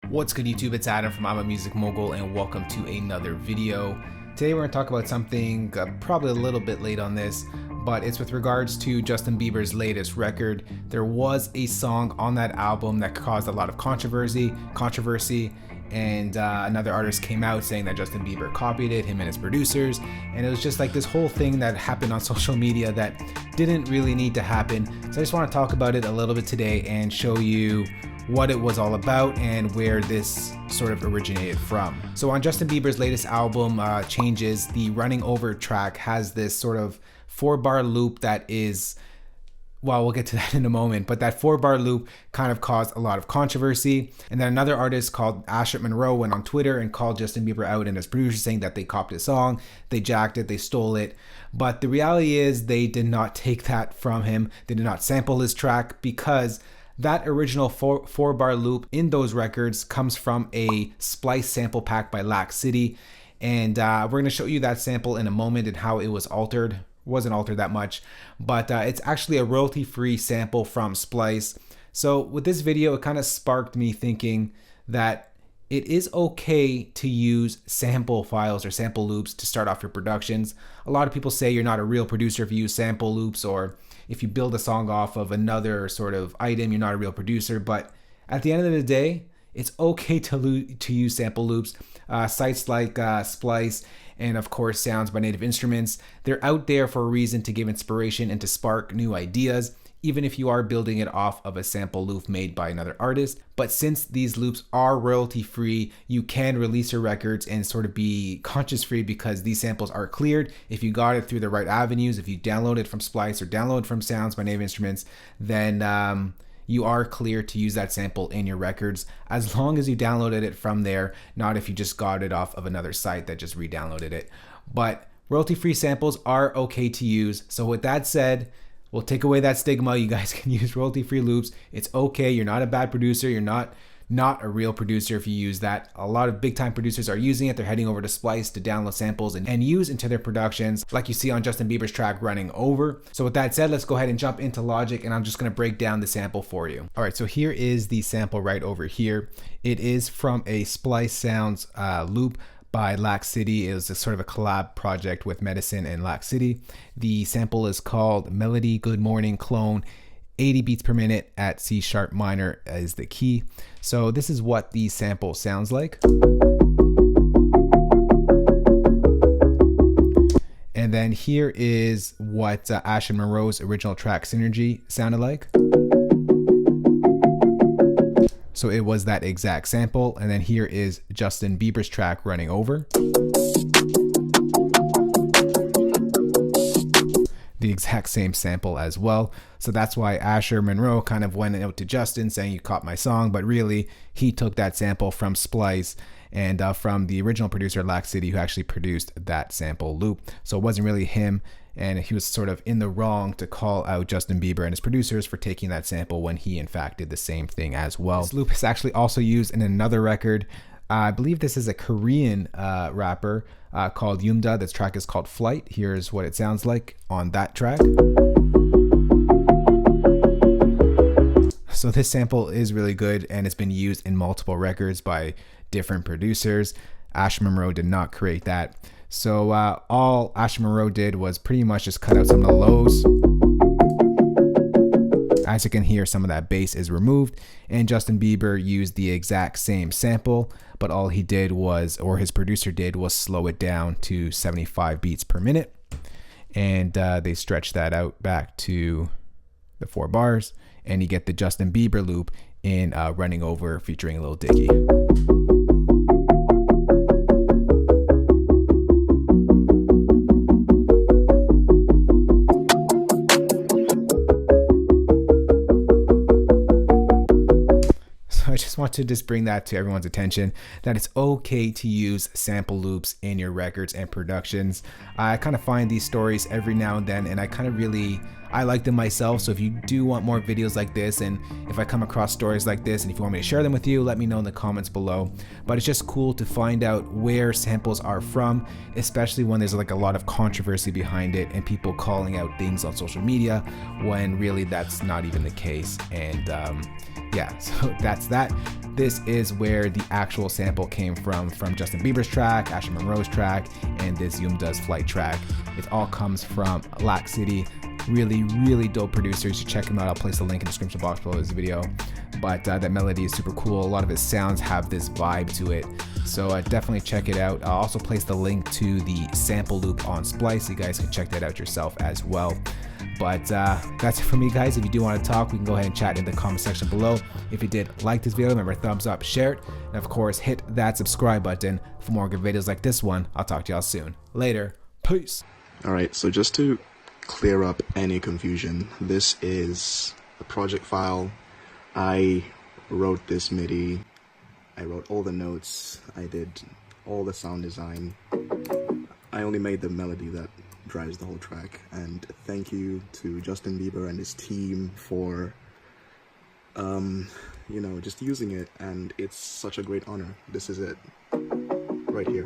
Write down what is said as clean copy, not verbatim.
What's good YouTube, it's Adam from I'm a Music Mogul and welcome to another video. Today we're going to talk about something probably a little bit late on this, but it's with regards to Justin Bieber's latest record. There was a song on that album that caused a lot of controversy, and another artist came out saying that Justin Bieber copied it, him and his producers, and it was just like this whole thing that happened on social media that didn't really need to happen. So I just want to talk about it a little bit today and show you what it was all about and where this sort of originated from. So on Justin Bieber's latest album, Changes, the Running Over track has this sort of 4-bar loop that is, well, we'll get to that in a moment, but that 4-bar loop kind of caused a lot of controversy. And then another artist called Asher Monroe went on Twitter and called Justin Bieber out and his producers, saying that they copied his song, they jacked it, they stole it. But the reality is they did not take that from him. They did not sample his track, because that original 4-bar loop in those records comes from a splice sample pack by Lack City. And we're going to show you that sample in a moment and how it was altered. It wasn't altered that much, but it's actually a royalty-free sample from Splice. So with this video, it kind of sparked me thinking that it is okay to use sample files or sample loops to start off your productions. A lot of people say you're not a real producer if you use sample loops, or if you build a song off of another sort of item, you're not a real producer. But at the end of the day, it's okay to use sample loops. Sites like Splice and of course Sounds by Native Instruments, they're out there for a reason, to give inspiration and to spark new ideas, even if you are building it off of a sample loop made by another artist. But since these loops are royalty free, you can release your records and sort of be conscious free, because these samples are cleared. If you got it through the right avenues, if you download it from Splice or download from Sounds by Native Instruments, then you are clear to use that sample in your records, as long as you downloaded it from there, not if you just got it off of another site that just re-downloaded it. But royalty-free samples are okay to use. So with that said, we'll take away that stigma. You guys can use royalty-free loops. It's okay. You're not a bad producer. You're not a real producer if you use that. A lot of big-time producers are using it. They're heading over to Splice to download samples and use into their productions, like you see on Justin Bieber's track Running Over. So with that said, let's go ahead and jump into Logic, and I'm just going to break down the sample for you. All right, so here is the sample right over here. It is from a Splice Sounds loop by Lack City. It was a sort of a collab project with Medicine and Lack City. The sample is called Melody Good Morning Clone. 80 beats per minute at C sharp minor is the key. So this is what the sample sounds like. And then here is what Asher Monroe's original track Synergy sounded like. So it was that exact sample. And then here is Justin Bieber's track Running Over. The exact same sample as well. So that's why Asher Monroe kind of went out to Justin saying, you caught my song, but really he took that sample from Splice and from the original producer Lack City, who actually produced that sample loop. So it wasn't really him, and he was sort of in the wrong to call out Justin Bieber and his producers for taking that sample when he in fact did the same thing as well. This loop is actually also used in another record. I believe this is a Korean rapper called Yumda. This track is called Flight. Here's what it sounds like on that track. So this sample is really good, and it's been used in multiple records by different producers. Asher Monroe did not create that. So all Asher Monroe did was pretty much just cut out some of the lows. As you can hear, some of that bass is removed, and Justin Bieber used the exact same sample, but all he did was, or his producer did, was slow it down to 75 beats per minute. And they stretched that out back to the 4 bars, and you get the Justin Bieber loop in Running Over featuring Lil Dicky. I just want to bring that to everyone's attention, that it's okay to use sample loops in your records and productions. I kind of find these stories every now and then, and I I like them myself, so if you do want more videos like this, and if I come across stories like this, and if you want me to share them with you, let me know in the comments below. But it's just cool to find out where samples are from, especially when there's like a lot of controversy behind it and people calling out things on social media when really that's not even the case. And yeah, so that's that. This is where the actual sample came from Justin Bieber's track, Asher Monroe's track, and this Does Flight track. It all comes from Lac City. Really dope producer. You should check him out. I'll place the link in the description box below this video. But that melody is super cool. A lot of his sounds have this vibe to it. So definitely check it out. I'll also place the link to the sample loop on Splice. So you guys can check that out yourself as well. But that's it for me, guys. If you do want to talk, we can go ahead and chat in the comment section below. If you did like this video, remember, thumbs up, share it, and of course hit that subscribe button for more good videos like this one. I'll talk to y'all soon. Later. Peace. Alright, so just to clear up any confusion, this is a project file. I wrote this MIDI, I wrote all the notes, I did all the sound design. I only made the melody that drives the whole track, and thank you to Justin Bieber and his team for you know, just using it, and it's such a great honor. This is it right here.